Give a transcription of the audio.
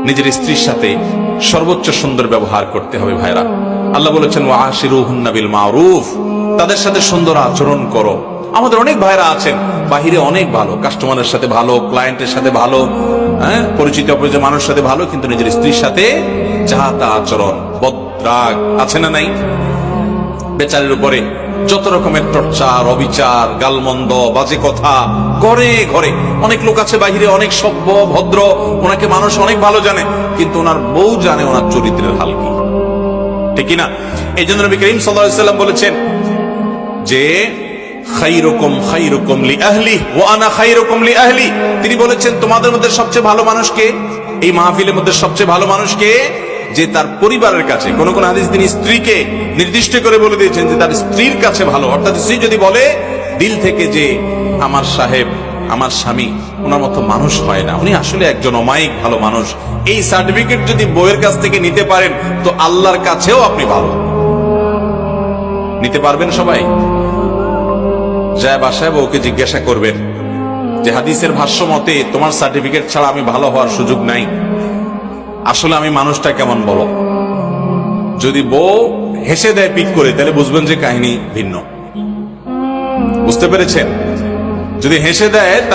নিজের স্ত্রীর সাথে সর্বোচ্চ সুন্দর ব্যবহার করতে হবে ভাইরা। আল্লাহ বলেছেন ওয়াশিরুহুন্না বিল মারুফ, তাদের সাথে সুন্দর আচরণ করো। আমাদের অনেক ভাইরা আছেন বাহিরে অনেক ভালো, কাস্টমারের সাথে ভালো, ক্লায়েন্টের সাথে ভালো, পরিচিত অপরিচিত মানুষের সাথে ভালো, কিন্তু নিজের স্ত্রীর সাথে যাহা তা আচরণ, বদরাগ আছে না নাই? বেচারের উপরে যত রকমের টর্চার, অবিচার, গালমন্দ, বাজে কথা ঘরে ঘরে। অনেক লোক আছে বাহিরে অনেক সভ্য ভদ্র, ওনাকে মানুষ অনেক ভালো জানে, কিন্তু ওনার বউ জানে ওনার চরিত্রের হাল কি, ঠিক না? এই জন্য নবী করিম সাল্লাল্লাহু আলাইহি ওয়াসাল্লাম বলেছেন যে খায়রুকুম খায়রুকুম লিআহলি ওয়া আনা খায়রুকুম লিআহলি। তিনি বলেছেন তোমাদের মধ্যে সবচেয়ে ভালো মানুষ কে? এই মাহফিলের মধ্যে সবচেয়ে ভালো মানুষ কে? যে তার পরিবারের কাছে, কোন কোন হাদিস তিনি স্ত্রীকে নির্দিষ্ট করে বলে দিয়েছেন যে তার স্ত্রীর কাছে ভালো। অর্থাৎ স্ত্রী যদি বলে দিল থেকে যে আমার সাহেব, আমার স্বামী ওনার মতো মানুষ হয় না, উনি আসলে একজন অমায়িক ভালো মানুষ, এই সার্টিফিকেট যদি বউয়ের কাছ থেকে নিতে পারেন তো আল্লাহর কাছেও আপনি ভালো। নিতে পারবেন সবাই? যায় বাসায় বউকে জিজ্ঞাসা করবেন যে হাদিসের ভাষ্য মতে তোমার সার্টিফিকেট ছাড়া আমি ভালো হওয়ার সুযোগ নাই, আসলে আমি মানুষটা কেমন বলো। যদি বউ হেসে দেয় পিক করে, তাহলে বুঝবেন যে কাহিনী ভিন্ন। বুঝতে পেরেছেন? যদি হেসে দেয়